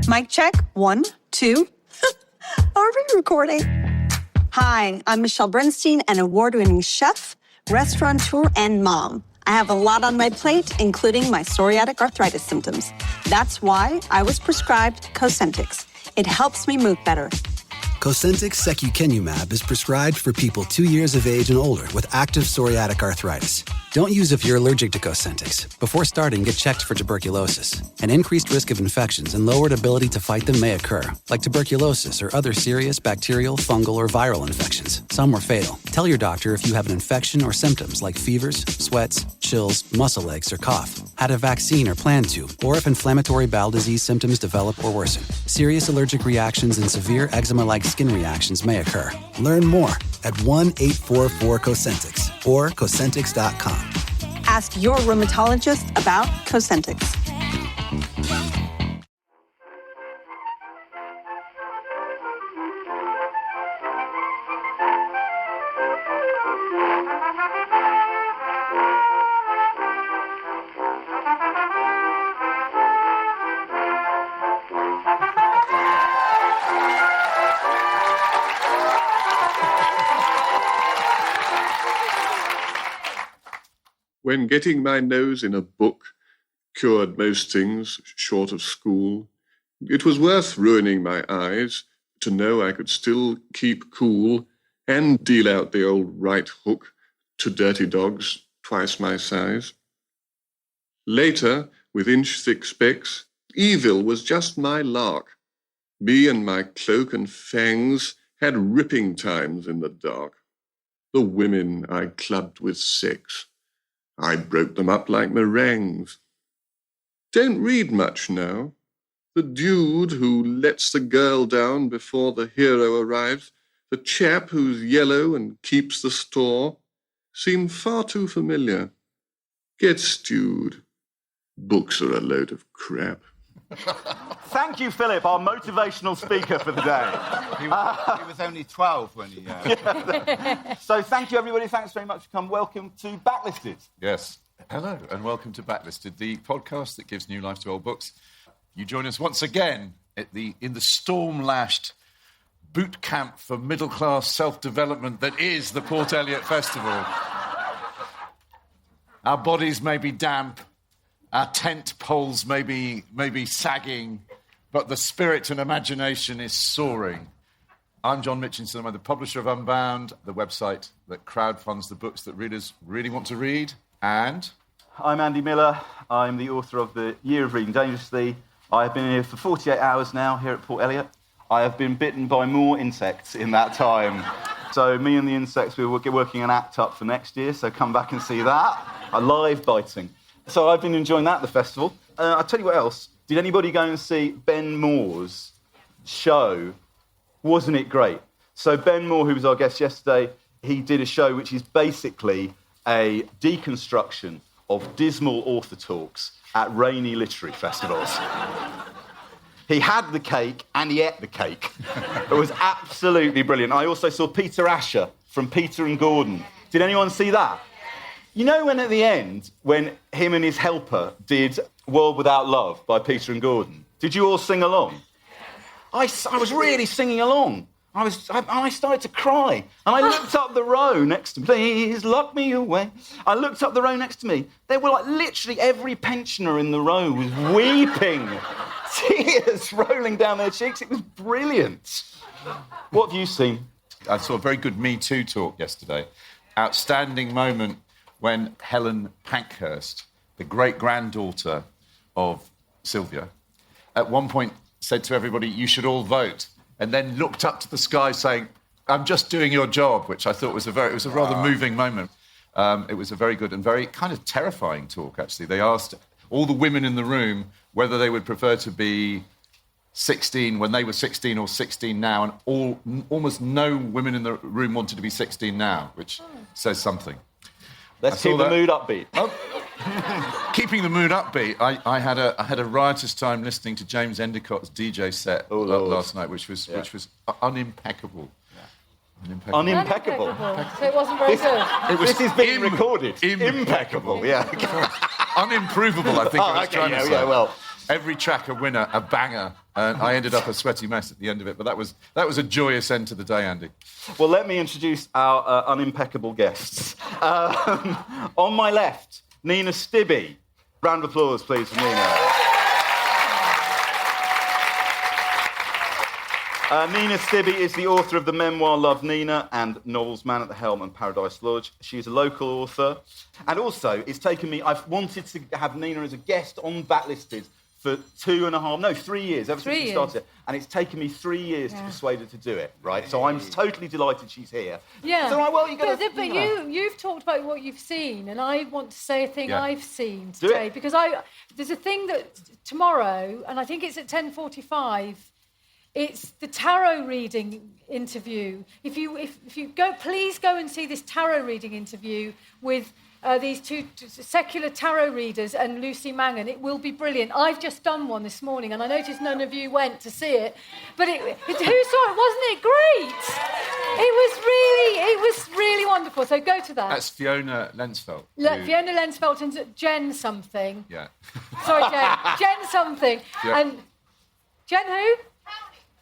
Mic check, 1, 2. Are we recording? Hi, I'm Michelle Bernstein, an award-winning chef, restaurateur, and mom. I have a lot on my plate, including my psoriatic arthritis symptoms. That's why I was prescribed Cosentyx. It helps me move better. Cosentyx secukinumab is prescribed for people 2 years of age and older with active psoriatic arthritis. Don't use if you're allergic to Cosentyx. Before starting, get checked for tuberculosis. An increased risk of infections and lowered ability to fight them may occur, like tuberculosis or other serious bacterial, fungal, or viral infections. Some were fatal. Tell your doctor if you have an infection or symptoms like fevers, sweats, chills, muscle aches, or cough, had a vaccine or plan to, or if inflammatory bowel disease symptoms develop or worsen. Serious allergic reactions and severe eczema-like skin reactions may occur. Learn more at 1-844-COSENTYX or Cosentyx.com. Ask your rheumatologist about Cosentyx. When getting my nose in a book cured most things short of school, it was worth ruining my eyes to know I could still keep cool and deal out the old right hook to dirty dogs twice my size. Later, with inch-thick specs, evil was just my lark. Me and my cloak and fangs had ripping times in the dark. The women I clubbed with sex, I broke them up like meringues. Don't read much now. The dude who lets the girl down before the hero arrives, the chap who's yellow and keeps the store, seem far too familiar. Get stewed. Books are a load of crap. Thank you, Philip, our motivational speaker for the day. He was only 12 when he... So thank you, everybody. Thanks very much for coming. Welcome to Backlisted. Yes. Hello, and welcome to Backlisted, the podcast that gives new life to old books. You join us once again in the storm-lashed boot camp for middle-class self-development that is the Port Eliot Festival. Our bodies may be damp, our tent poles may be sagging, but the spirit and imagination is soaring. I'm John Mitchinson. I'm the publisher of Unbound, the website that crowdfunds the books that readers really want to read. And I'm Andy Miller. I'm the author of The Year of Reading Dangerously. I have been here for 48 hours now here at Port Eliot. I have been bitten by more insects in that time. So me and the insects, we're working an act up for next year, so come back and see that. A live biting. So I've been enjoying that at the festival. I'll tell you what else. Did anybody go and see Ben Moore's show? Wasn't it great? So Ben Moore, who was our guest yesterday, he did a show which is basically a deconstruction of dismal author talks at rainy literary festivals. He had the cake and he ate the cake. It was absolutely brilliant. I also saw Peter Asher from Peter and Gordon. Did anyone see that? You know when at the end, when him and his helper did World Without Love by Peter and Gordon, did you all sing along? I was really singing along. I started to cry. And I looked up the row next to me. Please lock me away. I looked up the row next to me. There were like literally every pensioner in the row was weeping. Tears rolling down their cheeks. It was brilliant. What have you seen? I saw a very good Me Too talk yesterday. Outstanding moment when Helen Pankhurst, the great-granddaughter of Sylvia, at one point said to everybody, "You should all vote," and then looked up to the sky saying, "I'm just doing your job," which I thought was a rather moving moment. It was a very good and very kind of terrifying talk, actually. They asked all the women in the room whether they would prefer to be 16 when they were 16 or 16 now, and almost no women in the room wanted to be 16 now, which says something. Let's keep the mood upbeat. Oh. Keeping the mood upbeat, I had a riotous time listening to James Endicott's DJ set last night, which was unimpeccable. Yeah. Unimpeccable. So it wasn't very good. This is being recorded. Impeccable. Yeah. Unimprovable, I think. I was trying to say. Well. every track a winner, a banger, and I ended up a sweaty mess at the end of it. But that was a joyous end to the day, Andy. Well, let me introduce our unimpeccable guests. On my left, Nina Stibbe. Round of applause, please, for Nina. Nina Stibbe is the author of the memoir Love Nina and novels Man at the Helm and Paradise Lodge. She's a local author. And also, it's taken me... I've wanted to have Nina as a guest on Backlisted for 3 years, ever since we started it. And it's taken me 3 years to persuade her to do it, right? So I'm totally delighted she's here. Yeah. So, well, you got to... But you've talked about what you've seen, and I want to say a thing I've seen Do today. it. Because there's a thing that tomorrow, and I think it's at 10:45... It's the tarot reading interview. If you go, please go and see this tarot reading interview with these two secular tarot readers and Lucy Mangan. It will be brilliant. I've just done one this morning, and I noticed none of you went to see it. But who saw it? Wasn't it great? It was really wonderful. So go to that. That's Fiona Lensfeld. Fiona Lensfeld and Jen something. Yeah. Sorry, Jen. Jen something. Yeah. And Jen who?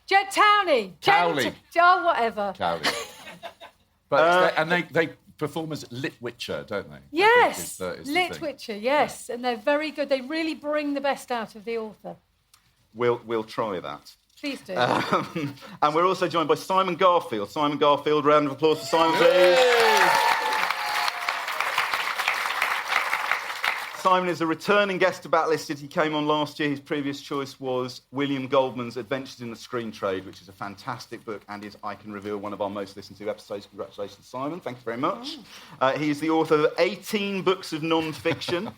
Jen Towney. Cowley. Oh, whatever. Cowley. But they perform as Litwitcher, don't they? Yes, is the Litwitcher, yes. And they're very good. They really bring the best out of the author. We'll try that. Please do. And we're also joined by Simon Garfield. Simon Garfield, round of applause for Simon, please. Simon is a returning guest to Backlisted. He came on last year. His previous choice was William Goldman's Adventures in the Screen Trade, which is a fantastic book and is, I can reveal, one of our most listened to episodes. Congratulations, Simon. Thank you very much. He is the author of 18 books of non-fiction,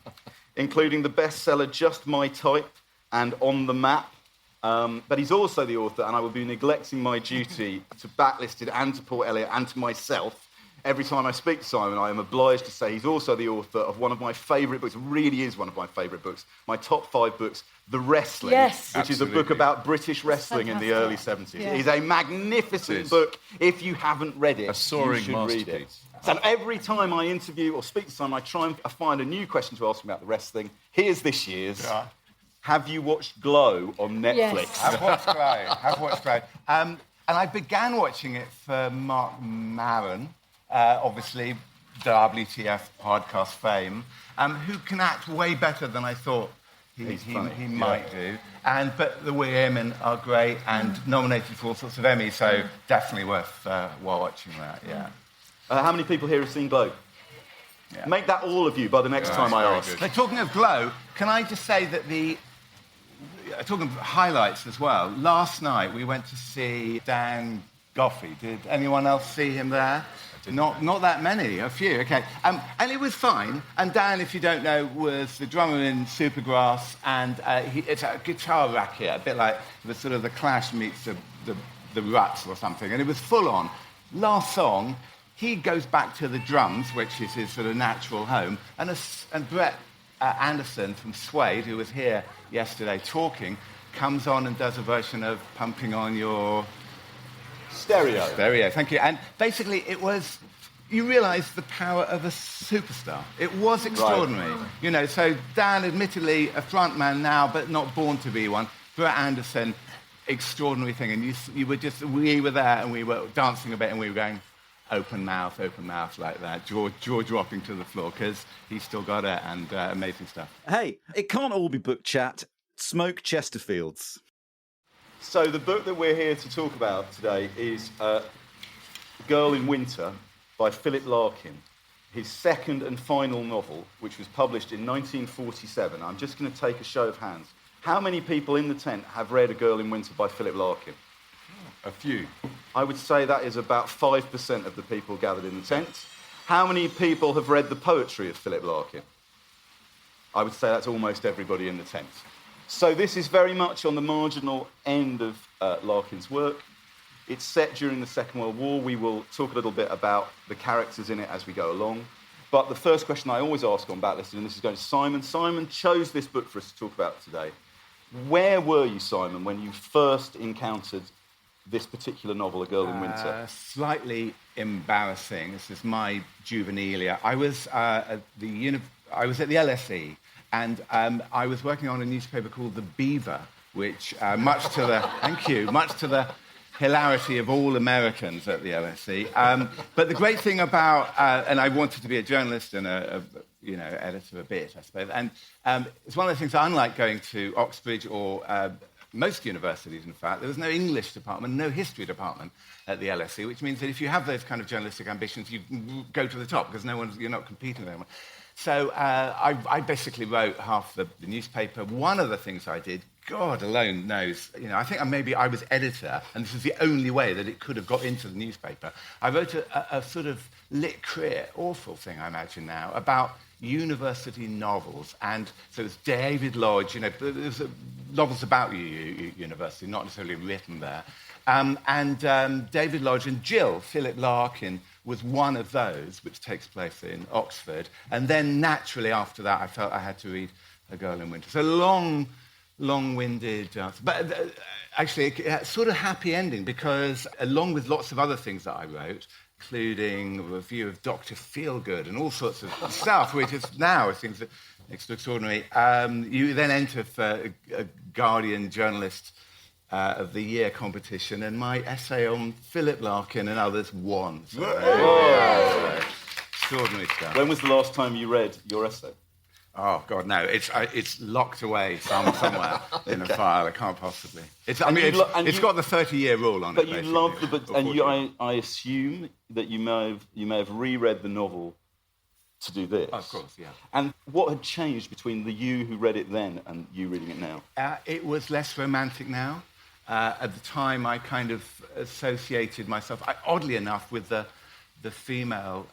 including the bestseller Just My Type and On the Map. But he's also the author, and I will be neglecting my duty to Backlisted and to Port Eliot and to myself. Every time I speak to Simon, I am obliged to say he's also the author of one of my favourite books. It really is one of my favourite books. My top 5 books, The Wrestling, which is a book about British wrestling in the early 70s. Yeah. It is a magnificent book. If you haven't read it, a soaring you should read it. masterpiece. So every time I interview or speak to Simon, I try and find a new question to ask him about the wrestling. Here's this year's. Yeah. Have you watched Glow on Netflix? Yes. I've watched Glow. And I began watching it for Mark Maron. Obviously, WTF podcast fame, who can act way better than I thought he might do. But the women are great and nominated for all sorts of Emmys, so definitely worth watching that, yeah. How many people here have seen Glow? Yeah. Make that all of you by the next time I ask. Now, talking of Glow, can I just say that talking of highlights as well, last night we went to see Dan Goffey. Did anyone else see him there? Not that many, a few, OK. And it was fine. And Dan, if you don't know, was the drummer in Supergrass, and it's a guitar racket, a bit like the sort of the Clash meets the Ruts or something, and it was full on. Last song, he goes back to the drums, which is his sort of natural home, and Brett Anderson from Suede, who was here yesterday talking, comes on and does a version of Pumping on Your... Stereo, thank you. And basically it was, you realise the power of a superstar. It was extraordinary. Right. You know, so Dan, admittedly a frontman now, but not born to be one. Brett Anderson, extraordinary thing. And we were there and we were dancing a bit and we were going open mouth like that, jaw dropping to the floor, because he's still got it, and amazing stuff. Hey, it can't all be book chat. Smoke Chesterfields. So the book that we're here to talk about today is Girl in Winter by Philip Larkin, his second and final novel, which was published in 1947. I'm just going to take a show of hands. How many people in the tent have read A Girl in Winter by Philip Larkin? A few. I would say that is about 5% of the people gathered in the tent. How many people have read the poetry of Philip Larkin? I would say that's almost everybody in the tent. So this is very much on the marginal end of Larkin's work. It's set during the Second World War. We will talk a little bit about the characters in it as we go along. But the first question I always ask on Backlisted, and this is going to Simon. Simon chose this book for us to talk about today. Where were you, Simon, when you first encountered this particular novel, A Girl in Winter? Slightly embarrassing. This is my juvenilia. I was at the LSE, And I was working on a newspaper called The Beaver, which, much to the hilarity of all Americans at the LSE. But the great thing about, and I wanted to be a journalist and a editor a bit, I suppose. And it's one of the things that, unlike going to Oxbridge or most universities, in fact, there was no English department, no history department at the LSE, which means that if you have those kind of journalistic ambitions, you go to the top because you're not competing with anyone. So I basically wrote half the newspaper. One of the things I did, God alone knows, I think maybe I was editor, and this is the only way that it could have got into the newspaper. I wrote a sort of lit crit, awful thing, I imagine now, about university novels. And so it's David Lodge, there's novels about university, not necessarily written there. And David Lodge and Jill, Philip Larkin, was one of those, which takes place in Oxford. And then naturally after that, I felt I had to read A Girl in Winter. So long-winded answer. But actually, a sort of happy ending, because along with lots of other things that I wrote, including a review of Dr. Feelgood and all sorts of stuff, which is now seems extraordinary, you then enter for a Guardian Journalist of the Year competition, and my essay on Philip Larkin and others won. So, extraordinary stuff. When was the last time you read your essay? Oh God, no! It's locked away somewhere in a file. I can't possibly. It's got the 30-year rule on it. But you love the book, and I assume that you may have reread the novel to do this. Of course, yeah. And what had changed between the you who read it then and you reading it now? It was less romantic now. At the time, I kind of associated myself, oddly enough, with the female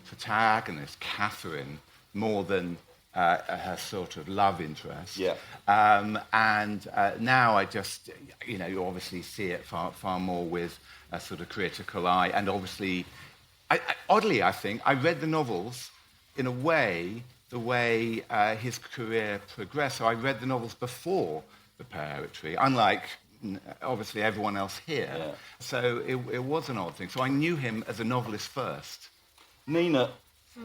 protagonist, Catherine, more than her sort of love interest. Yeah. And now I just, you obviously see it far more with a sort of critical eye. And obviously, oddly, I think, I read the novels in a way, the way his career progressed. So I read the novels before the poetry, unlike obviously everyone else here. Yeah. So it was an odd thing. So I knew him as a novelist first. Nina,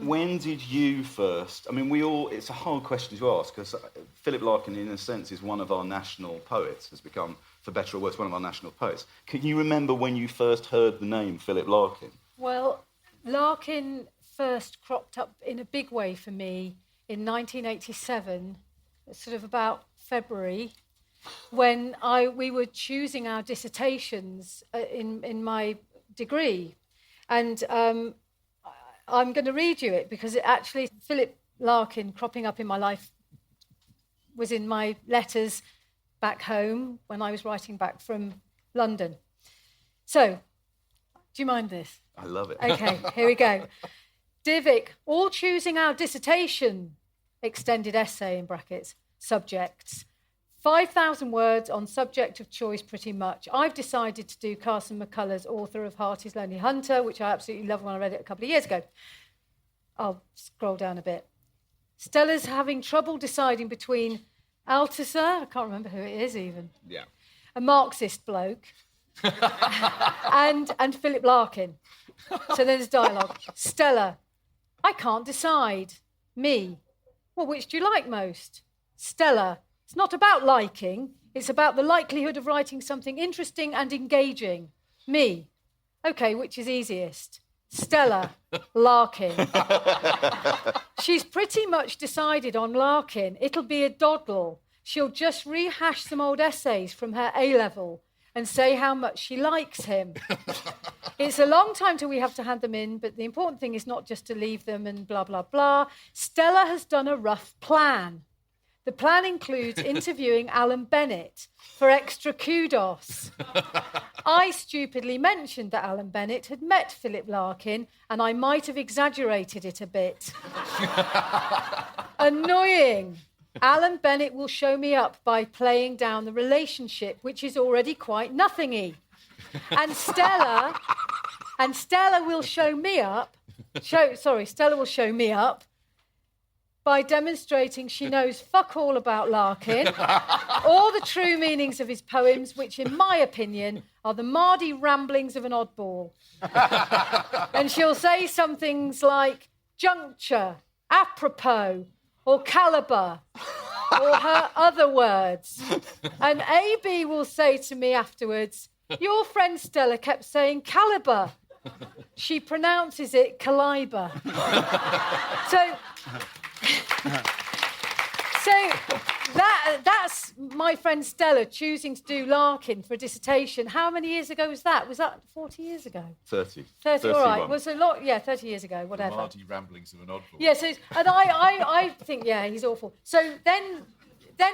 when did you first... I mean, it's a hard question to ask, because Philip Larkin, in a sense, is one of our national poets, has become, for better or worse, one of our national poets. Can you remember when you first heard the name Philip Larkin? Well, Larkin first cropped up in a big way for me in 1987, sort of about February, when we were choosing our dissertations in my degree. And I'm going to read you it, because it actually, Philip Larkin cropping up in my life was in my letters back home when I was writing back from London. So, do you mind this? I love it. OK, here we go. Dear Vic, all choosing our dissertation, extended essay in brackets, subjects. 5,000 words on subject of choice, pretty much. I've decided to do Carson McCullers, author of Hearty's Lonely Hunter, which I absolutely loved when I read it a couple of years ago. I'll scroll down a bit. Stella's having trouble deciding between Althusser, I can't remember who it is even, a Marxist bloke, and Philip Larkin. So there's dialogue. Stella, I can't decide. Me, well, which do you like most? Stella, it's not about liking, it's about the likelihood of writing something interesting and engaging. Me, OK, which is easiest? Stella, Larkin. She's pretty much decided on Larkin. It'll be a doddle. She'll just rehash some old essays from her A-level and say how much she likes him. It's a long time till we have to hand them in, but the important thing is not just to leave them and blah, blah, blah. Stella has done a rough plan. The plan includes interviewing Alan Bennett for extra kudos. I stupidly mentioned that Alan Bennett had met Philip Larkin, and I might have exaggerated it a bit. Annoying. Alan Bennett will show me up by playing down the relationship, which is already quite nothingy. And Stella will show me up. Stella will show me up by demonstrating she knows fuck all about Larkin, all the true meanings of his poems, which, in my opinion, are the mardy ramblings of an oddball. And she'll say some things like juncture, apropos, or caliber or her other words. And AB will say to me afterwards, your friend Stella kept saying caliber. She pronounces it caliber. So that's my friend Stella choosing to do Larkin for a dissertation. How many years ago was that? Was that 40 years ago? 30. 30, all right. Was a lot, 30 years ago, whatever. The Mardy ramblings of an oddball. Yes, and I think, he's awful. So then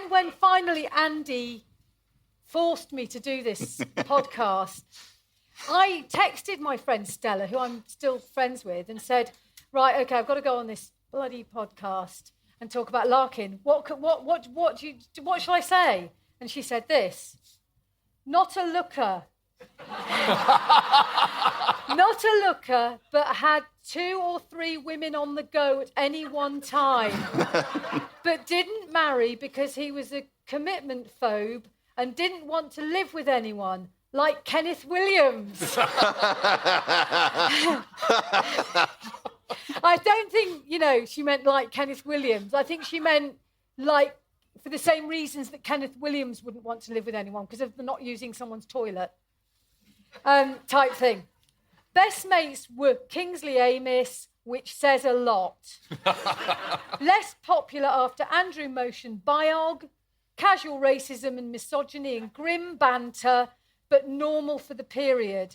when finally Andy forced me to do this podcast, I texted my friend Stella, who I'm still friends with, and said, right, OK, I've got to go on this bloody podcast and talk about Larkin. What shall I say? And she said this: not a looker. Not a looker, but had 2 or 3 women on the go at any one time. But didn't marry because he was a commitment phobe and didn't want to live with anyone, like Kenneth Williams. I don't think, she meant like Kenneth Williams. I think she meant like for the same reasons that Kenneth Williams wouldn't want to live with anyone, because of not using someone's toilet, type thing. Best mates were Kingsley Amis, which says a lot. Less popular after Andrew Motion Biog, casual racism and misogyny and grim banter, but normal for the period.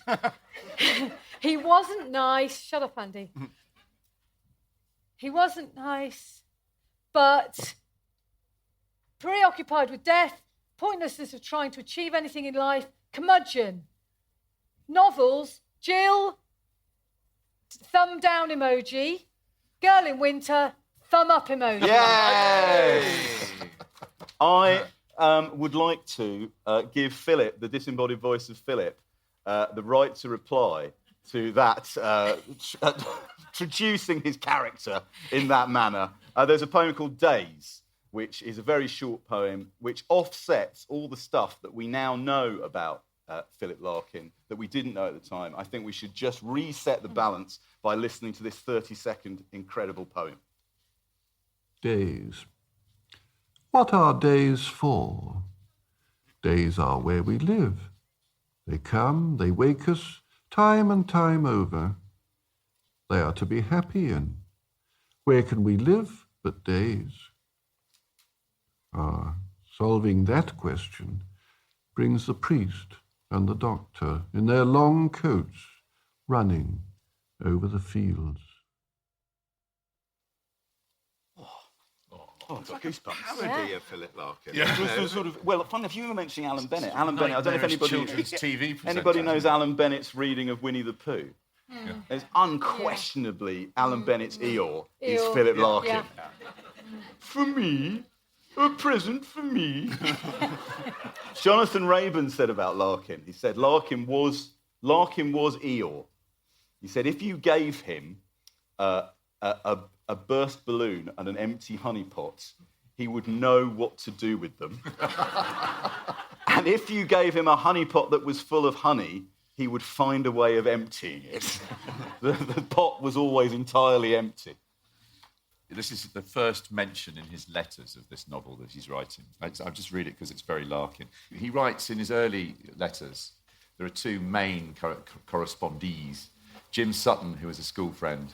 He wasn't nice. Shut up, Andy. He wasn't nice, but preoccupied with death, pointlessness of trying to achieve anything in life, curmudgeon. Novels, Jill, thumb down emoji. Girl in Winter, thumb up emoji. Yes! I would like to give Philip, the disembodied voice of Philip, the right to reply to that, traducing his character in that manner. There's a poem called Days, which is a very short poem, which offsets all the stuff that we now know about Philip Larkin that we didn't know at the time. I think we should just reset the balance by listening to this 30-second incredible poem. Days. What are days for? Days are where we live. They come, they wake us, time and time over. They are to be happy in. Where can we live but days? Solving that question brings the priest and the doctor in their long coats running over the fields. Oh, I've got goosebumps. Parody of Philip Larkin. Yeah. It was sort of, well, funny if you were mentioning Alan Bennett. Alan Bennett, I don't know if Children's TV anybody knows Alan Bennett's reading of Winnie the Pooh. Yeah. It's unquestionably Alan Bennett's Eeyore is Philip Larkin. Yeah. For me, a present for me. Jonathan Rayburn said about Larkin, he said Larkin was Eeyore. He said if you gave him a burst balloon and an empty honey pot, he would know what to do with them. And if you gave him a honey pot that was full of honey, he would find a way of emptying it. The pot was always entirely empty. This is the first mention in his letters of this novel that he's writing. I'll just read it because it's very Larkin. He writes in his early letters, there are 2 main correspondees, Jim Sutton, who was a school friend,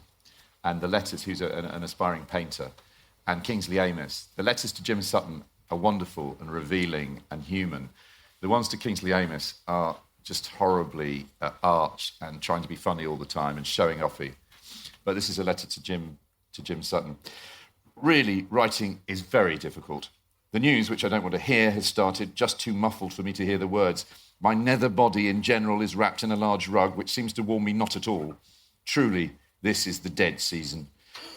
and the letters, who's an aspiring painter, and Kingsley Amis. The letters to Jim Sutton are wonderful and revealing and human. The ones to Kingsley Amis are just horribly arch and trying to be funny all the time and showing offy. But this is a letter to Jim Sutton. Really, writing is very difficult. The news, which I don't want to hear, has started, just too muffled for me to hear the words. My nether body in general is wrapped in a large rug, which seems to warm me not at all. Truly, this is the dead season.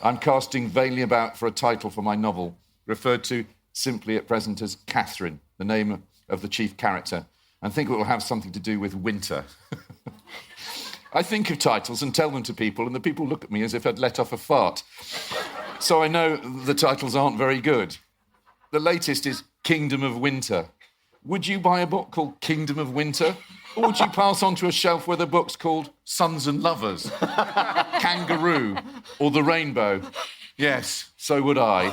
I'm casting vainly about for a title for my novel, referred to simply at present as Catherine, the name of the chief character, and think it will have something to do with winter. I think of titles and tell them to people, and the people look at me as if I'd let off a fart. So I know the titles aren't very good. The latest is Kingdom of Winter. Would you buy a book called Kingdom of Winter? Or would you pass on to a shelf where the book's called Sons and Lovers, Kangaroo, or The Rainbow? Yes, so would I.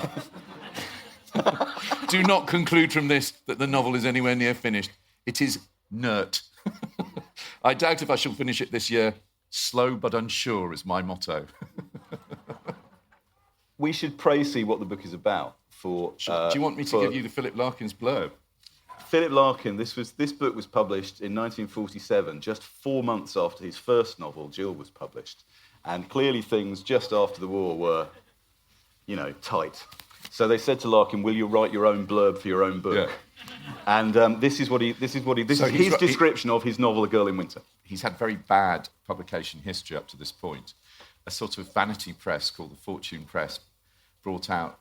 Do not conclude from this that the novel is anywhere near finished. It is nert. I doubt if I shall finish it this year. Slow but unsure is my motto. We should pray see what the book is about. Do you want me to give you the Philip Larkin's blurb? Philip Larkin, this book was published in 1947, just 4 months after his first novel, Jill, was published. And clearly things just after the war were, tight. So they said to Larkin, will you write your own blurb for your own book? Yeah. And this is his description of his novel, A Girl in Winter. He's had very bad publication history up to this point. A sort of vanity press called the Fortune Press brought out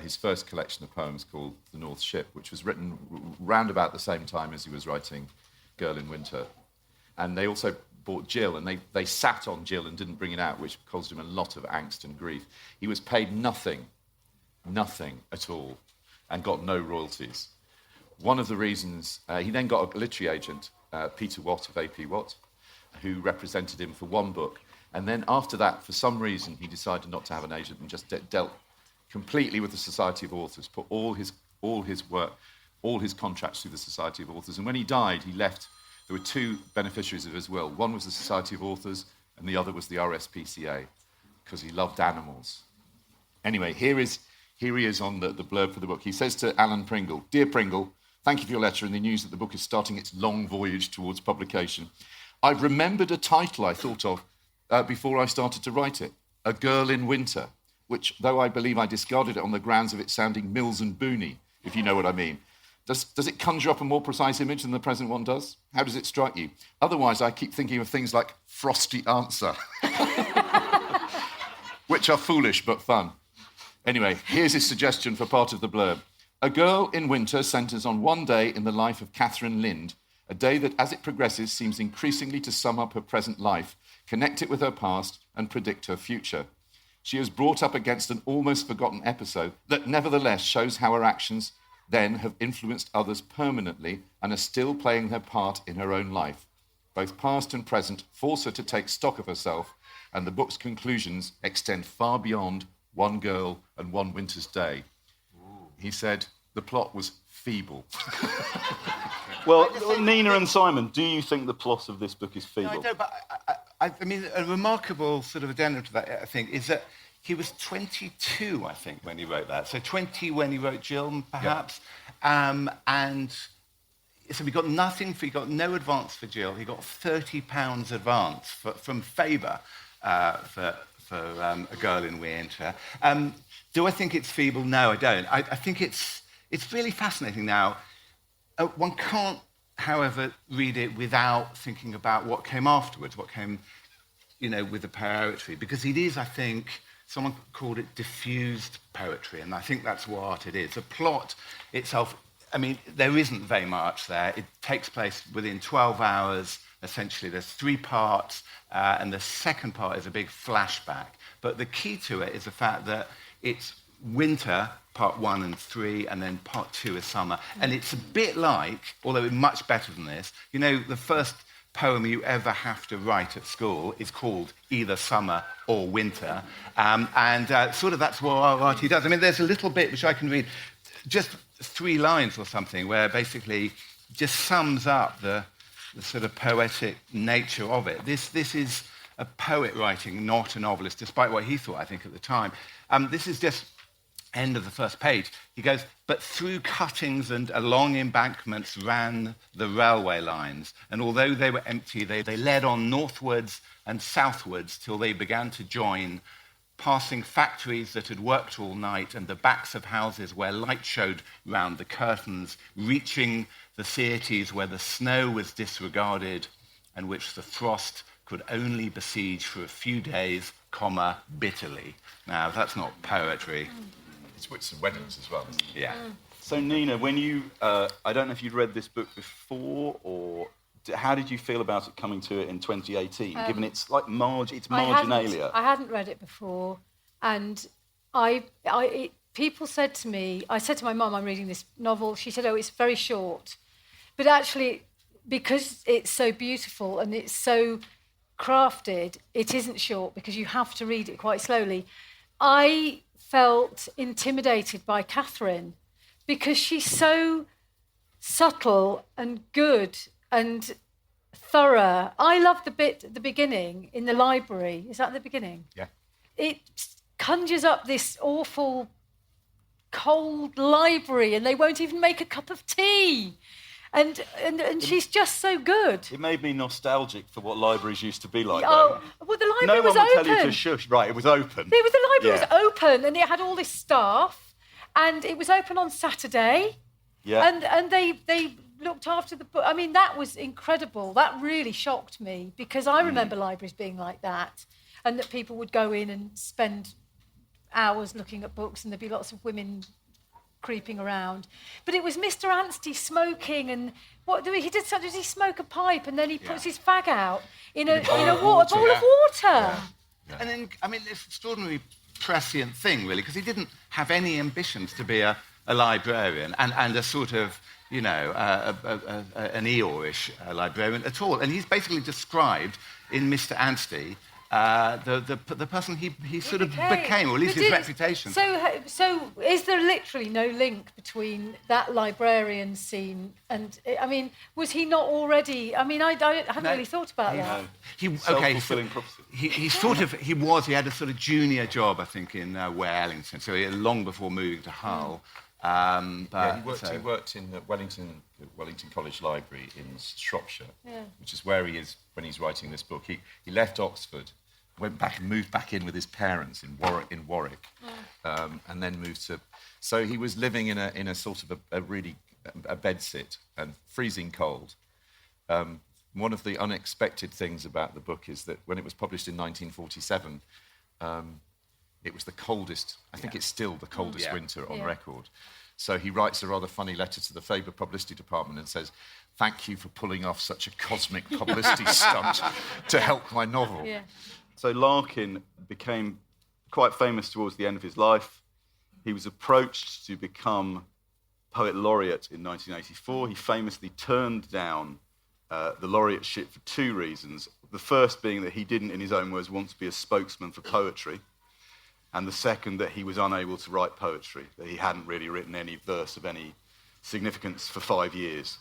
his first collection of poems called The North Ship, which was written round about the same time as he was writing Girl in Winter. And they also bought Jill, and they sat on Jill and didn't bring it out, which caused him a lot of angst and grief. He was paid nothing at all, and got no royalties. One of the reasons, he then got a literary agent, Peter Watt of AP Watt, who represented him for one book. And then after that, for some reason, he decided not to have an agent and just dealt completely with the Society of Authors, put all his work, all his contracts through the Society of Authors. And when he died, he left, there were 2 beneficiaries of his will. One was the Society of Authors, and the other was the RSPCA, because he loved animals. Anyway, here he is on the blurb for the book. He says to Alan Pringle, Dear Pringle, thank you for your letter and the news that the book is starting its long voyage towards publication. I've remembered a title I thought of before I started to write it, A Girl in Winter, which, though I believe I discarded it on the grounds of it sounding Mills and Booney, if you know what I mean. Does it conjure up a more precise image than the present one does? How does it strike you? Otherwise, I keep thinking of things like Frosty Answer, which are foolish but fun. Anyway, here's his suggestion for part of the blurb. A Girl in Winter centres on one day in the life of Catherine Lind, a day that, as it progresses, seems increasingly to sum up her present life, connect it with her past, and predict her future. She is brought up against an almost forgotten episode that nevertheless shows how her actions then have influenced others permanently and are still playing their part in her own life. Both past and present force her to take stock of herself, and the book's conclusions extend far beyond One Girl and One Winter's Day. He said the plot was feeble. Well, Nina and Simon, do you think the plot of this book is feeble? No, I don't, but I mean, a remarkable sort of addendum to that, I think, is that he was 22, I think, when he wrote that. So 20 when he wrote Jill, perhaps. Yeah. And so he got no advance for Jill. He got £30 advance from Faber for A Girl in Winter. Do I think it's feeble? No, I don't. I think it's really fascinating now. One can't, however, read it without thinking about what came afterwards, what came, with the poetry, because it is, I think, someone called it diffused poetry, and I think that's what it is. The plot itself, I mean, there isn't very much there. It takes place within 12 hours, essentially. There's 3 parts, and the second part is a big flashback. But the key to it is the fact that it's winter, part 1 and 3, and then part 2 is summer. And it's a bit like, although it's much better than this, the first poem you ever have to write at school is called either Summer or Winter. And sort of that's what he does. I mean, there's a little bit which I can read, just 3 lines or something, where basically just sums up the sort of poetic nature of it. This is a poet writing, not a novelist, despite what he thought, I think, at the time. This is just end of the first page. He goes, but through cuttings and along embankments ran the railway lines, and although they were empty, they led on northwards and southwards till they began to join, passing factories that had worked all night and the backs of houses where light showed round the curtains, reaching the theatres where the snow was disregarded and which the frost could only besiege for a few days, bitterly. Now, that's not poetry. It's with some weddings as well. Yeah. So, Nina, when you, I don't know if you'd read this book before, or how did you feel about it coming to it in 2018, given it's like marginalia? I hadn't read it before, and people said to me, I said to my mum, I'm reading this novel. She said, oh, it's very short. But actually, because it's so beautiful and it's so crafted, it isn't short because you have to read it quite slowly. I felt intimidated by Catherine because she's so subtle and good and thorough. I love the bit at the beginning in the library. Is that the beginning? Yeah. It conjures up this awful cold library and they won't even make a cup of tea. And she's just so good. It made me nostalgic for what libraries used to be like. Oh, well, the library was open. No one would open. tell you to shush. Right, it was open. The library was open, and it had all this staff, and it was open on Saturday. Yeah. And they looked after the book. I mean, that was incredible. That really shocked me because I remember libraries being like that, and that people would go in and spend hours looking at books, and there'd be lots of women creeping around. But it was Mr. Anstey smoking, and what he did? Does he smoke a pipe and then he puts his fag out in a bowl of water? Yeah. And then, I mean, this extraordinary prescient thing, really, because he didn't have any ambitions to be a librarian and a sort of, you know, an Eeyore-ish librarian at all. And he's basically described in Mr. Anstey the person he sort of became, or at least his reputation. So is there literally no link between that librarian scene and, I mean, was he not already, I mean, I hadn't really thought about that. Self-fulfilling prophecy. He had a sort of junior job, I think, in Wellington, so long before moving to Hull. He worked in the Wellington College Library in Shropshire, which is where he is when he's writing this book. He left Oxford, went back and moved back in with his parents in Warwick, and then moved to. So he was living in a sort of a bedsit and freezing cold. One of the unexpected things about the book is that when it was published in 1947. It was the coldest, I think it's still the coldest winter on record. So he writes a rather funny letter to the Faber publicity department and says, "Thank you for pulling off such a cosmic publicity stunt to help my novel." Yeah. So Larkin became quite famous towards the end of his life. He was approached to become Poet Laureate in 1984. He famously turned down the laureateship for two reasons. The first being that he didn't, in his own words, want to be a spokesman for poetry. And the second, that he was unable to write poetry, that he hadn't really written any verse of any significance for 5 years.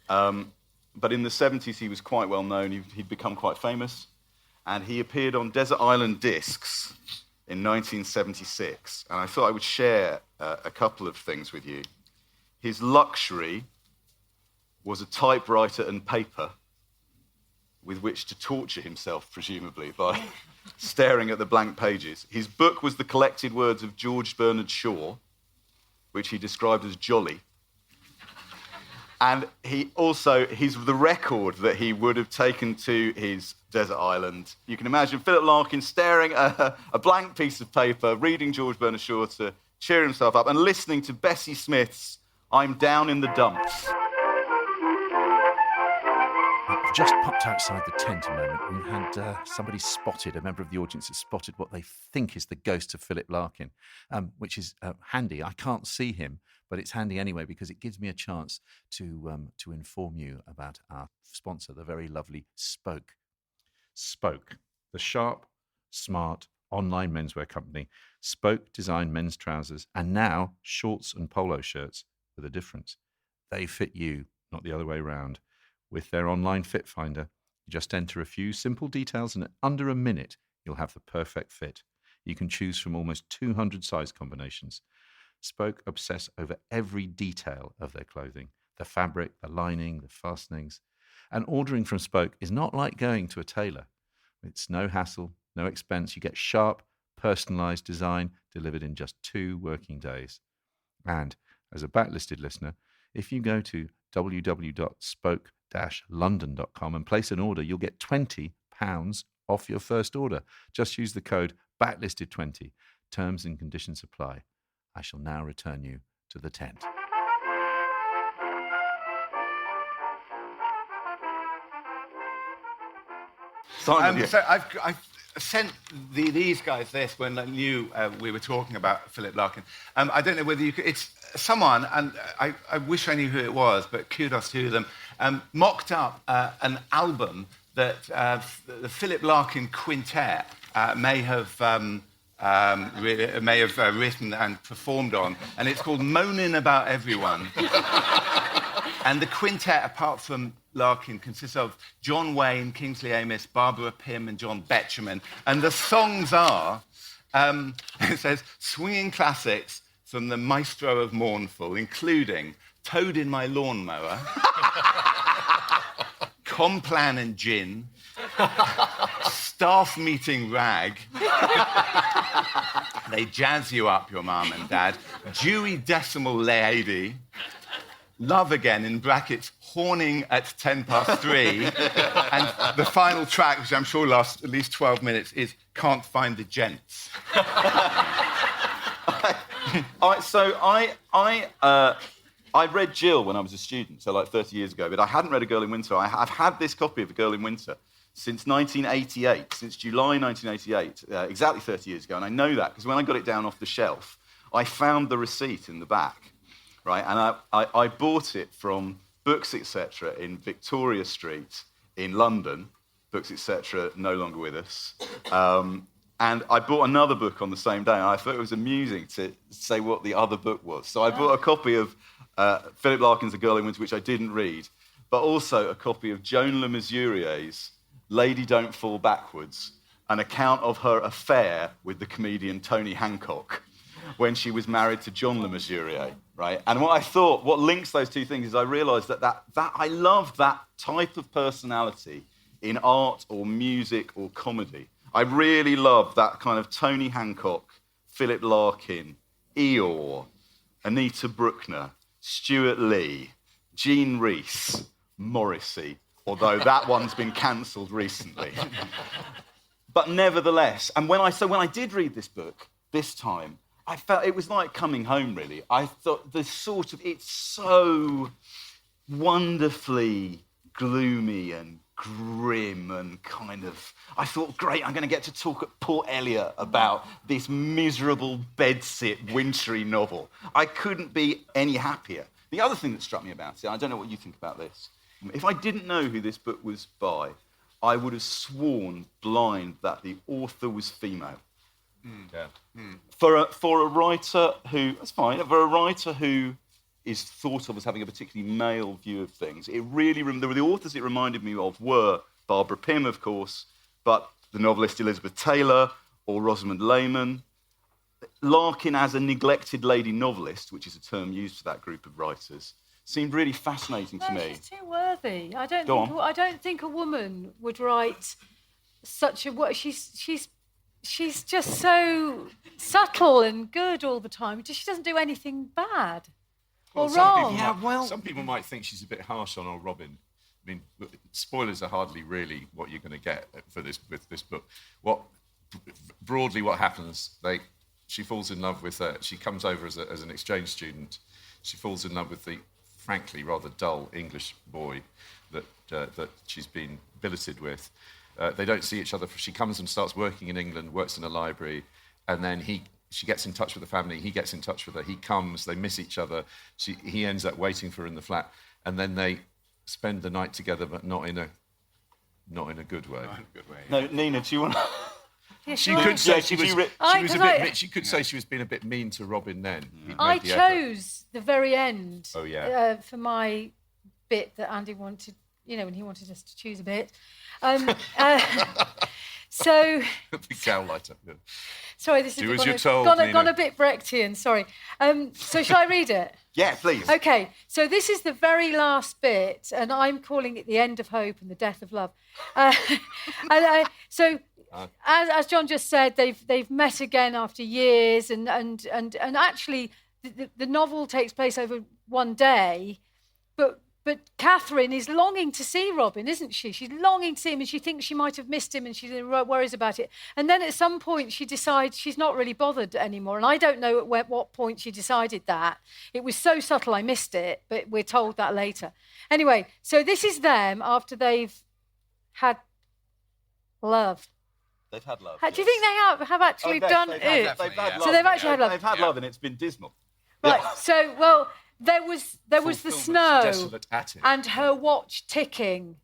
But in the 70s, he was quite well known. He'd become quite famous. And he appeared on Desert Island Discs in 1976. And I thought I would share a couple of things with you. His luxury was a typewriter and paper with which to torture himself, presumably, by staring at the blank pages. His book was the collected words of George Bernard Shaw, which he described as jolly. And the record that he would have taken to his desert island. You can imagine Philip Larkin staring at a blank piece of paper, reading George Bernard Shaw to cheer himself up, and listening to Bessie Smith's "I'm Down in the Dumps." I've just popped outside the tent a moment and had a member of the audience has spotted what they think is the ghost of Philip Larkin, which is handy. I can't see him, but it's handy anyway because it gives me a chance to inform you about our sponsor, the very lovely Spoke. Spoke, the sharp, smart, online menswear company. Spoke design men's trousers and now shorts and polo shirts with a difference. They fit you, not the other way around. With their online fit finder, you just enter a few simple details and in under a minute, you'll have the perfect fit. You can choose from almost 200 size combinations. Spoke obsess over every detail of their clothing, the fabric, the lining, the fastenings. And ordering from Spoke is not like going to a tailor. It's no hassle, no expense. You get sharp, personalised design delivered in just 2 working days. And as a backlisted listener, if you go to www.spoke-london.com and place an order, you'll get £20 off your first order. Just use the code backlisted20. Terms and conditions apply. I shall now return you to the tent. So I've sent these guys this when I knew we were talking about Philip Larkin. I don't know whether you could... It's someone, and I wish I knew who it was, but kudos to them, mocked up an album that the Philip Larkin Quintet may have may have written and performed on, and it's called Moaning About Everyone. And the quintet, apart from Larkin, consists of John Wayne, Kingsley Amis, Barbara Pym, and John Betjeman. And the songs are, it says, swinging classics from the maestro of Mournful, including Toad in My Lawnmower, Complan and Gin, Staff Meeting Rag, They Jazz You Up, Your Mum and Dad, Dewey Decimal Lady, Love Again, in brackets, Horning at 3:10, and the final track, which I'm sure lasts at least 12 minutes, is Can't Find the Gents. I read Jill when I was a student, so like 30 years ago, but I hadn't read A Girl in Winter. I've had this copy of A Girl in Winter since 1988, since July 1988, exactly 30 years ago, and I know that because when I got it down off the shelf, I found the receipt in the back, right? And I bought it from Books Etc. in Victoria Street in London. Books Etc. no longer with us. And I bought another book on the same day, and I thought it was amusing to say what the other book was. So I bought a copy of Philip Larkin's A Girl in Winter, which I didn't read, but also a copy of Joan Le Mesurier's Lady Don't Fall Backwards, an account of her affair with the comedian Tony Hancock when she was married to John Le Mesurier, right? And what links those two things is I realised that I love that type of personality in art or music or comedy. I really love that kind of Tony Hancock, Philip Larkin, Eeyore, Anita Bruckner, Stuart Lee, Jean Rhys, Morrissey, although that one's been cancelled recently. But nevertheless, and when I did read this book this time, I felt it was like coming home, really. I thought it's so wonderfully gloomy and grim and kind of... I thought, great, I'm going to get to talk at Port Eliot about this miserable bedsit, wintry novel. I couldn't be any happier. The other thing that struck me about it, I don't know what you think about this, if I didn't know who this book was by, I would have sworn blind that the author was female. Yeah. For a writer who... That's fine. For a writer who is thought of as having a particularly male view of things, the authors it reminded me of were Barbara Pym, of course, but the novelist Elizabeth Taylor or Rosamund Lehman. Larkin as a neglected lady novelist, which is a term used for that group of writers, seemed really fascinating to me. She's too worthy. I don't think a woman would write such a work. She's just so subtle and good all the time. She doesn't do anything bad or wrong. Some people might think she's a bit harsh on old Robin. I mean, spoilers are hardly really what you're going to get with this book. Broadly, what happens? She falls in love with. She comes over as an exchange student. She falls in love with the frankly rather dull English boy that she's been billeted with. They don't see each other. She comes and starts working in England, works in a library, and then she gets in touch with the family. He gets in touch with her. He comes. They miss each other. He ends up waiting for her in the flat, and then they spend the night together, but not in a good way. Not in a good way. No, Nina, do you want to... Yeah, She could say she was being a bit mean to Robin then. I chose the very end. Oh, yeah. For my bit that Andy wanted, when he wanted us to choose a bit. So... The cow lighter. Yeah. Sorry, this Do is as you're told, Nina. gone a bit Brechtian, sorry. So shall I read it? Yeah, please. Okay, so this is the very last bit, and I'm calling it The End of Hope and the Death of Love. As John just said, they've met again after years, and actually the novel takes place over one day, but Catherine is longing to see Robin, isn't she? She's longing to see him, and she thinks she might have missed him, and she worries about it. And then at some point she decides she's not really bothered anymore, and I don't know at what point she decided that. It was so subtle I missed it, but we're told that later. Anyway, so this is them after they've had love. They've had love. Do you think they have actually done it? They've had love. So they've actually had love. They've had love, and it's been dismal. Right. Yeah. So, well, there was the snow Desolate attic. and her watch ticking.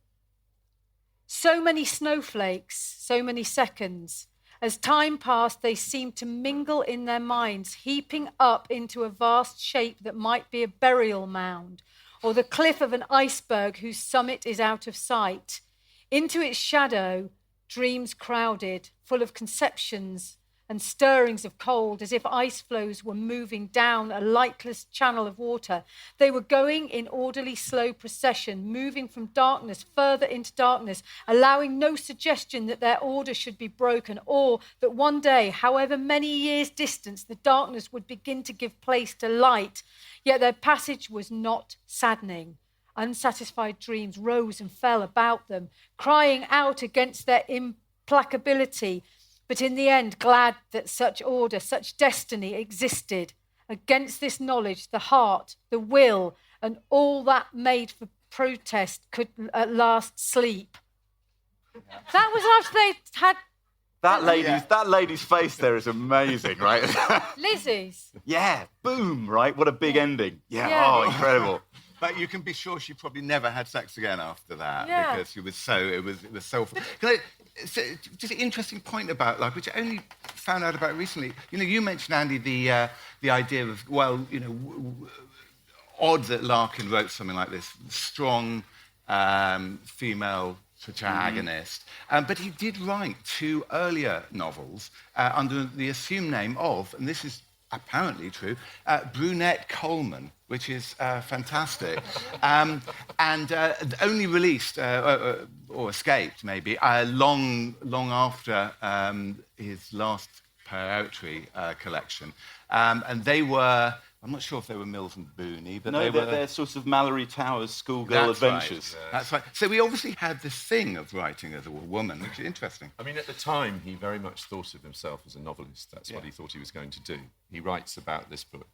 So many snowflakes, so many seconds. As time passed, they seemed to mingle in their minds, heaping up into a vast shape that might be a burial mound, or the cliff of an iceberg whose summit is out of sight. Into its shadow, dreams crowded, full of conceptions and stirrings of cold, as if ice floes were moving down a lightless channel of water. They were going in orderly, slow procession, moving from darkness further into darkness, allowing no suggestion that their order should be broken, or that one day, however many years' distance, the darkness would begin to give place to light. Yet their passage was not saddening. Unsatisfied dreams rose and fell about them, crying out against their implacability, but in the end, glad that such order, such destiny existed. Against this knowledge, the heart, the will, and all that made for protest could at last sleep. That was after they had... That lady's face there is amazing, right? Lizzie's. Yeah, boom, right? What a big ending. Yeah, Yeah. oh, incredible. But you can be sure she probably never had sex again after that, Yeah. because she was so, it was so... Just an interesting point about, like, which I only found out about recently. You know, you mentioned, Andy, the idea of, well, you know, odd that Larkin wrote something like this, strong female protagonist. But he did write 2 earlier novels under the assumed name of, and this is apparently true, Brunette Coleman, which is fantastic. And only released, or escaped maybe, long after his last poetry collection. And they were, I'm not sure if they were Mills and Booney, but No, they they're sort of Mallory Towers schoolgirl adventures. Right. That's right. So we obviously had this thing of writing as a woman, which is interesting. I mean, at the time, he very much thought of himself as a novelist. That's what he thought he was going to do. He writes about this book.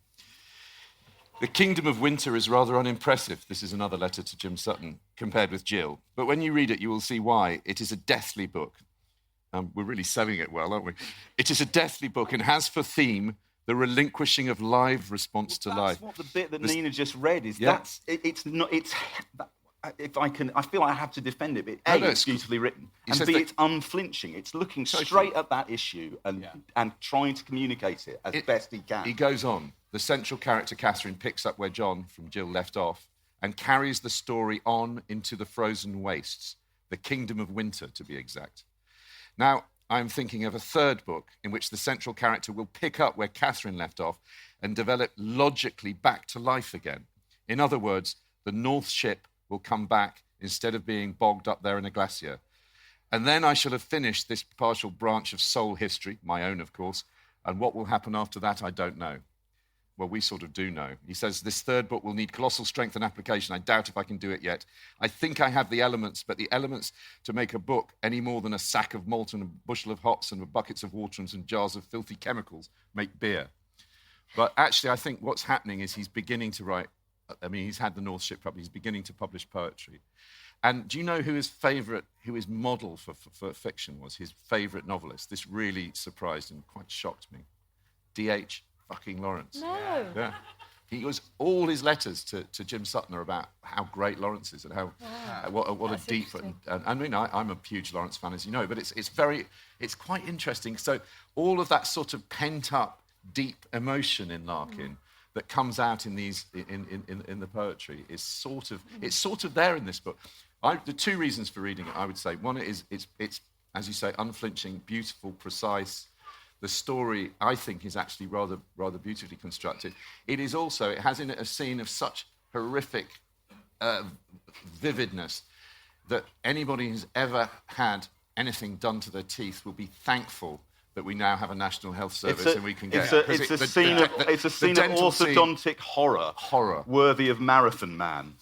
The Kingdom of Winter is rather unimpressive. This is another letter to Jim Sutton, compared with Jill. But when you read it, you will see why. It is a deathly book. We're really selling it well, aren't we? It is a deathly book and has for theme the relinquishing of live response to life. That's what the bit that Nina just read is. Yeah. It's not. It's. If I can, I feel I have to defend it. But No, it's beautifully written, He and says B, that- it's unflinching. It's looking Totally. straight at that issue and trying to communicate it as best he can. He goes on. The central character, Catherine, picks up where John from Jill left off and carries the story on into the frozen wastes, the Kingdom of Winter, to be exact. Now, I'm thinking of a third book in which the central character will pick up where Catherine left off and develop logically back to life again. In other words, the North Ship will come back instead of being bogged up there in a glacier. And then I shall have finished this partial branch of soul history, my own, of course, and what will happen after that, I don't know. Well, we sort of do know. He says, this third book will need colossal strength and application. I doubt if I can do it yet. I think I have the elements, but the elements to make a book any more than a sack of malt and a bushel of hops and buckets of water and some jars of filthy chemicals make beer. But actually, I think what's happening is he's beginning to write. I mean, he's had the North Ship published. He's beginning to publish poetry. And do you know who his model for fiction was, his favourite novelist? This really surprised and quite shocked me. D.H. fucking Lawrence. No. Yeah. He was, all his letters to Jim Sutton are about how great Lawrence is and how what That's a deep and I mean I'm a huge Lawrence fan, as you know, but it's quite interesting. So all of that sort of pent up deep emotion in Larkin that comes out in these in the poetry is sort of there in this book. The 2 reasons for reading it, I would say, one is it's as you say, unflinching, beautiful, precise. The story, I think, is actually rather beautifully constructed. It has in it a scene of such horrific vividness that anybody who's ever had anything done to their teeth will be thankful that we now have a national health service and we can get... It's a scene of orthodontic horror worthy of Marathon Man.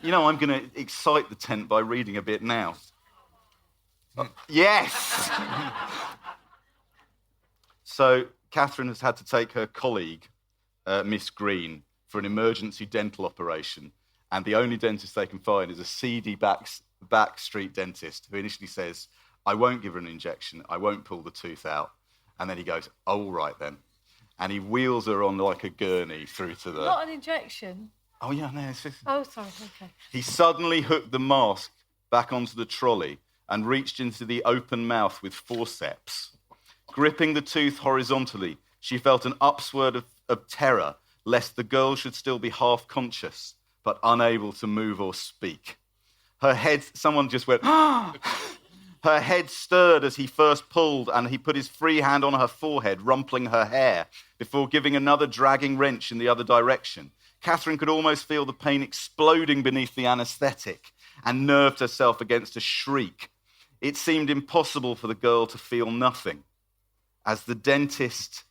You know, I'm going to excite the tent by reading a bit now. Yes! So, Catherine has had to take her colleague, Miss Green, for an emergency dental operation, and the only dentist they can find is a seedy back street dentist who initially says, I won't give her an injection, I won't pull the tooth out. And then he goes, oh, all right then. And he wheels her on like a gurney through to the... Not an injection. Oh, yeah, no, it's just... Oh, sorry, okay. He suddenly hooked the mask back onto the trolley and reached into the open mouth with forceps. Gripping the tooth horizontally, she felt an upsword of terror, lest the girl should still be half conscious, but unable to move or speak. Her head, someone just went, ah! Her head stirred as he first pulled, and he put his free hand on her forehead, rumpling her hair, before giving another dragging wrench in the other direction. Catherine could almost feel the pain exploding beneath the anaesthetic and nerved herself against a shriek. It seemed impossible for the girl to feel nothing. As the dentist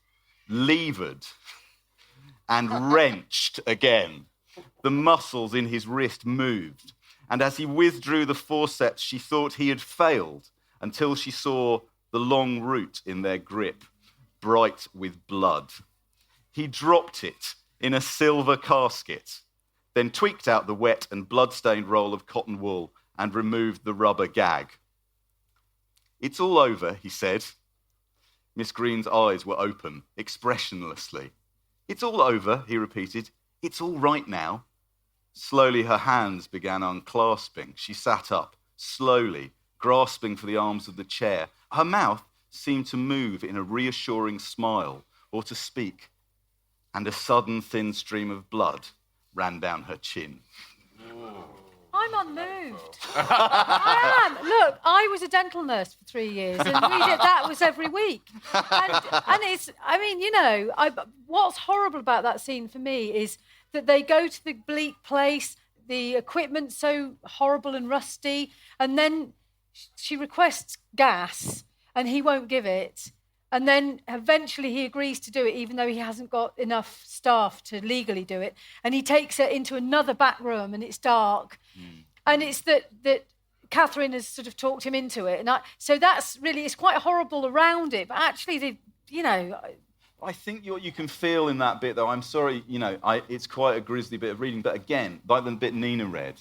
levered and wrenched again, the muscles in his wrist moved. And as he withdrew the forceps, she thought he had failed until she saw the long root in their grip, bright with blood. He dropped it in a silver casket, then tweaked out the wet and blood-stained roll of cotton wool and removed the rubber gag. "It's all over," he said. Miss Green's eyes were open, expressionlessly. "It's all over," he repeated. "It's all right now." Slowly her hands began unclasping. She sat up, slowly, grasping for the arms of the chair. Her mouth seemed to move in a reassuring smile, or to speak, and a sudden thin stream of blood ran down her chin. I'm unmoved. I am. Look, I was a dental nurse for 3 years, and that was every week. And it's, I mean, you know, what's horrible about that scene for me is that they go to the bleak place, the equipment's so horrible and rusty, and then she requests gas, and he won't give it. And then eventually he agrees to do it, even though he hasn't got enough staff to legally do it. And he takes her into another back room, and it's dark. And it's that Catherine has sort of talked him into it. And so that's really, it's quite horrible around it. But actually, I think what you can feel in that bit, though, I'm sorry, it's quite a grisly bit of reading. But again, like the bit Nina read,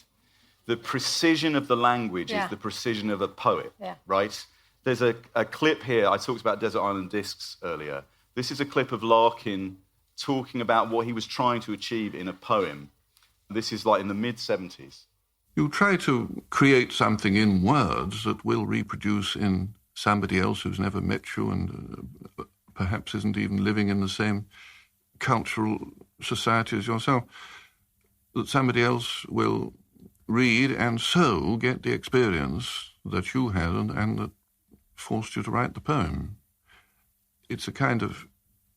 the precision of the language is the precision of a poet, right? There's a clip here. I talked about Desert Island Discs earlier. This is a clip of Larkin talking about what he was trying to achieve in a poem. This is like in the mid-70s. You try to create something in words that will reproduce in somebody else who's never met you and perhaps isn't even living in the same cultural society as yourself, that somebody else will read and so get the experience that you had and that forced you to write the poem. It's a kind of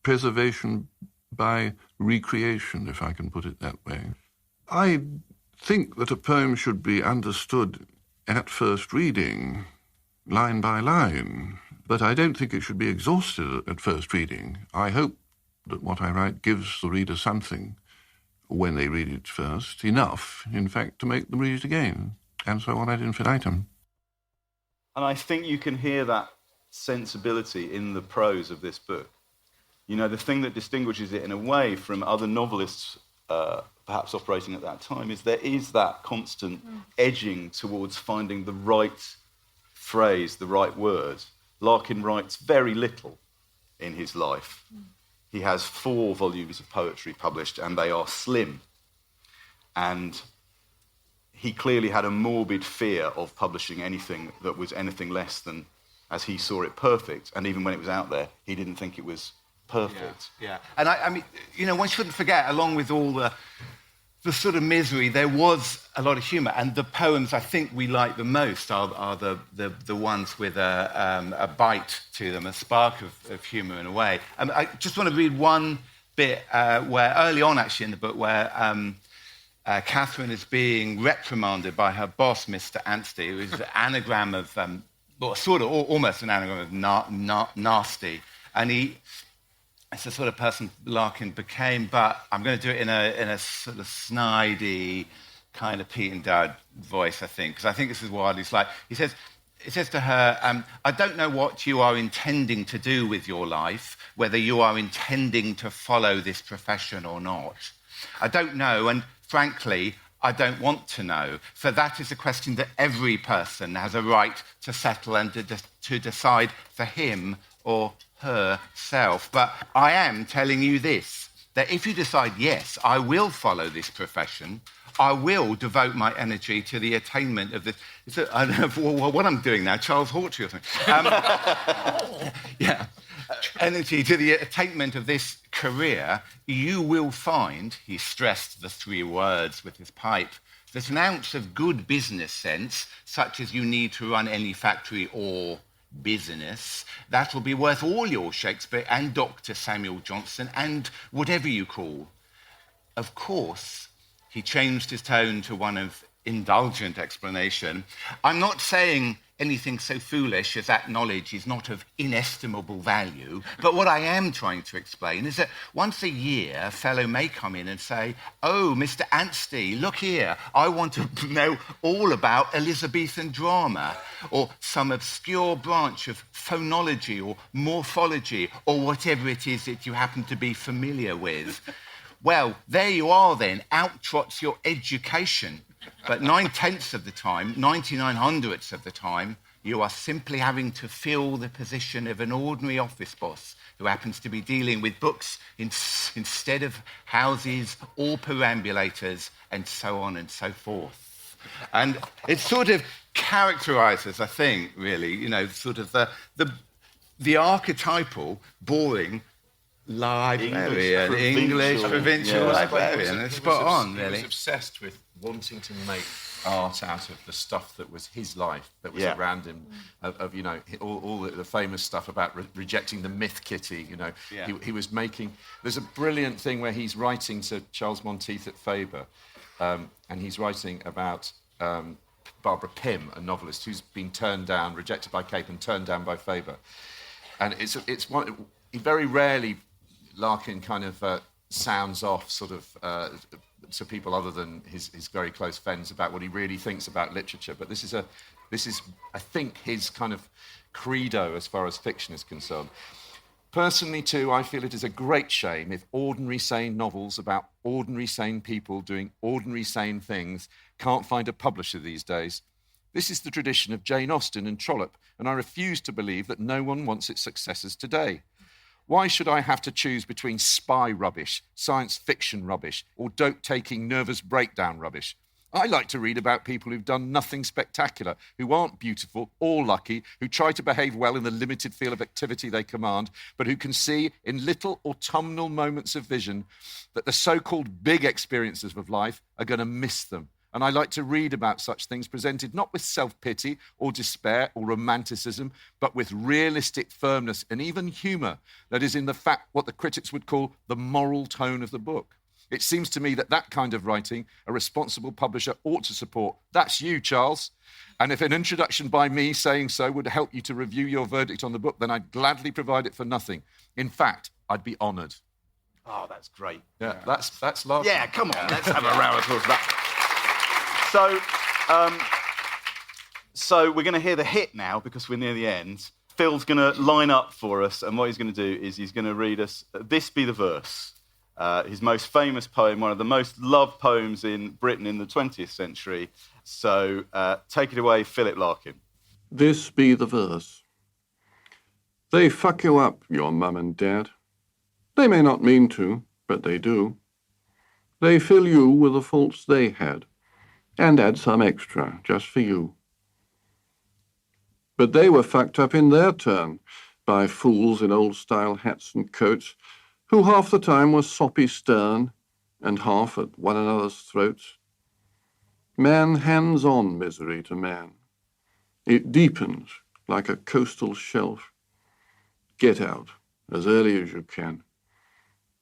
preservation by recreation, if I can put it that way. I think that a poem should be understood at first reading, line by line, but I don't think it should be exhausted at first reading. I hope that what I write gives the reader something when they read it first, enough, in fact, to make them read it again, and so on ad infinitum. And I think you can hear that sensibility in the prose of this book. You know, the thing that distinguishes it in a way from other novelists perhaps operating at that time is there is that constant edging towards finding the right phrase, the right word. Larkin writes very little in his life. He has 4 volumes of poetry published, and they are slim. And he clearly had a morbid fear of publishing anything that was anything less than, as he saw it, perfect. And even when it was out there, he didn't think it was perfect. Yeah. And I mean, you know, one shouldn't forget, along with all the sort of misery, there was a lot of humour. And the poems I think we like the most are the ones with a bite to them, a spark of humour in a way. I just want to read one bit where, early on actually in the book, where Catherine is being reprimanded by her boss, Mr. Anstey, who is an anagram of, almost an anagram of nasty. And it's the sort of person Larkin became, but I'm going to do it in a sort of snidey, kind of Pete and Dad voice, I think, because I think this is what he's like. He says to her, I don't know what you are intending to do with your life, whether you are intending to follow this profession or not. I don't know, and frankly, I don't want to know, for that is a question that every person has a right to settle and to decide for him or herself. But I am telling you this, that if you decide, yes, I will follow this profession, I will devote my energy to the attainment of this. I don't know what I'm doing now, Charles Hawtrey or something. Energy to the attainment of this career. You will find, he stressed the 3 words with his pipe, that an ounce of good business sense, such as you need to run any factory or business, that will be worth all your Shakespeare and Dr. Samuel Johnson and whatever you call. Of course, he changed his tone to one of indulgent explanation. I'm not saying anything so foolish as that knowledge is not of inestimable value, but what I am trying to explain is that once a year a fellow may come in and say, "Oh, Mr. Anstey, look here, I want to know all about Elizabethan drama," or some obscure branch of phonology or morphology, or whatever it is that you happen to be familiar with. Well, there you are then, out trots your education. But 9/10 of the time, 99/100ths of the time, you are simply having to fill the position of an ordinary office boss who happens to be dealing with books instead of houses or perambulators and so on and so forth. And it sort of characterises, I think, really, you know, sort of the archetypal, boring librarian, English provincial librarian. It's spot on, really. He was obsessed with wanting to make art out of the stuff that was his life, that was around him, of you know, all the famous stuff about rejecting the myth kitty, you know. He was making... There's a brilliant thing where he's writing to Charles Monteith at Faber, and he's writing about Barbara Pym, a novelist who's been turned down, rejected by Cape and turned down by Faber. And it's one... He very rarely... Larkin kind of sounds off sort of to people other than his very close friends about what he really thinks about literature. But this is, I think, his kind of credo as far as fiction is concerned. Personally, too, I feel it is a great shame if ordinary sane novels about ordinary sane people doing ordinary sane things can't find a publisher these days. This is the tradition of Jane Austen and Trollope, and I refuse to believe that no one wants its successors today. Why should I have to choose between spy rubbish, science fiction rubbish, or dope-taking nervous breakdown rubbish? I like to read about people who've done nothing spectacular, who aren't beautiful or lucky, who try to behave well in the limited field of activity they command, but who can see in little autumnal moments of vision that the so-called big experiences of life are going to miss them. And I like to read about such things presented not with self-pity or despair or romanticism, but with realistic firmness and even humour that is in the fact what the critics would call the moral tone of the book. It seems to me that kind of writing a responsible publisher ought to support. That's you, Charles. And if an introduction by me saying so would help you to review your verdict on the book, then I'd gladly provide it for nothing. In fact, I'd be honoured. Oh, that's great. Yeah, that's Larkin. Yeah, come on, let's have a round of applause for that. So we're going to hear the hit now because we're near the end. Phil's going to line up for us, and what he's going to do is he's going to read us This Be the Verse, his most famous poem, one of the most loved poems in Britain in the 20th century. So take it away, Philip Larkin. This be the verse. They fuck you up, your mum and dad. They may not mean to, but they do. They fill you with the faults they had, and add some extra just for you. But they were fucked up in their turn by fools in old-style hats and coats who half the time were soppy stern and half at one another's throats. Man hands on misery to man. It deepens like a coastal shelf. Get out as early as you can,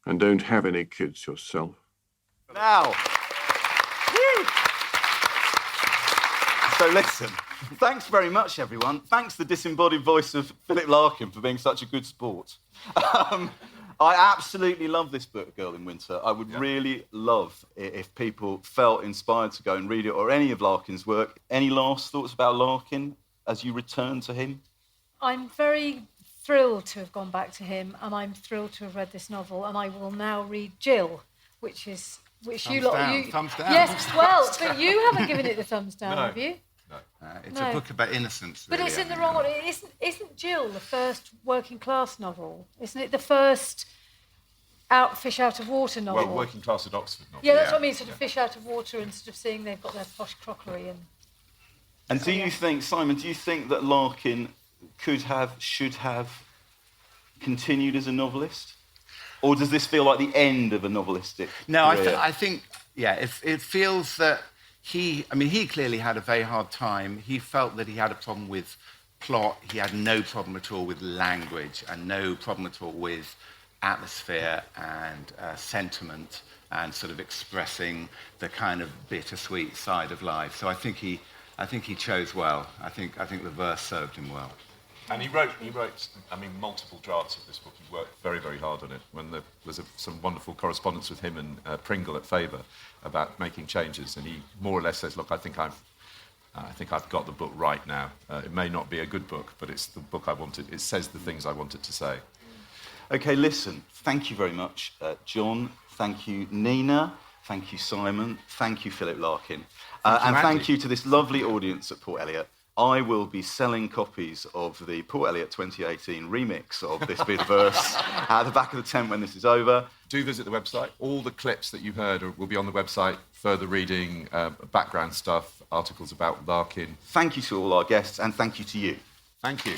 and don't have any kids yourself. Now, so listen, thanks very much, everyone. Thanks the disembodied voice of Philip Larkin for being such a good sport. I absolutely love this book, Girl in Winter. I would really love it if people felt inspired to go and read it, or any of Larkin's work. Any last thoughts about Larkin as you return to him? I'm very thrilled to have gone back to him, and I'm thrilled to have read this novel, and I will now read Jill, which you lot... Thumbs down. Yes, well, but you haven't given it the thumbs down, have you? It's a book about innocence, really. But it's in the wrong order. Isn't Jill the first working class novel? Isn't it the first fish out of water novel. Well, Working Class at Oxford novel. Yeah, that's what I mean, sort of fish out of water and sort of seeing they've got their posh crockery and... And do you think, Simon, do you think that Larkin should have continued as a novelist? Or does this feel like the end of a novelistic career? I think, it feels that he clearly had a very hard time. He felt that he had a problem with plot. He had no problem at all with language and no problem at all with atmosphere and sentiment and sort of expressing the kind of bittersweet side of life. So I think he chose well. I think the verse served him well. And he wrote, multiple drafts of this book. He worked very, very hard on it. When there was some wonderful correspondence with him and Pringle at Faber about making changes, and he more or less says, "Look, I think I've got the book right now. It may not be a good book, but it's the book I wanted. It says the things I wanted to say." OK, listen, thank you very much, John. Thank you, Nina. Thank you, Simon. Thank you, Philip Larkin. And thank you to this lovely audience at Port Eliot. I will be selling copies of the Port Eliot 2018 remix of this bit of verse at the back of the tent when this is over. Do visit the website. All the clips that you heard will be on the website. Further reading, background stuff, articles about Larkin. Thank you to all our guests, and thank you to you. Thank you.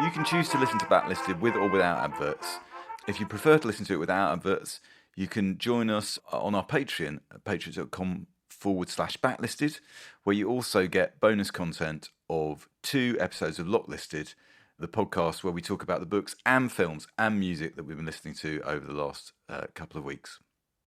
You can choose to listen to Backlisted with or without adverts. If you prefer to listen to it without adverts, you can join us on our Patreon at patreon.com/backlisted, where you also get bonus content of 2 episodes of Locklisted, the podcast where we talk about the books and films and music that we've been listening to over the last couple of weeks.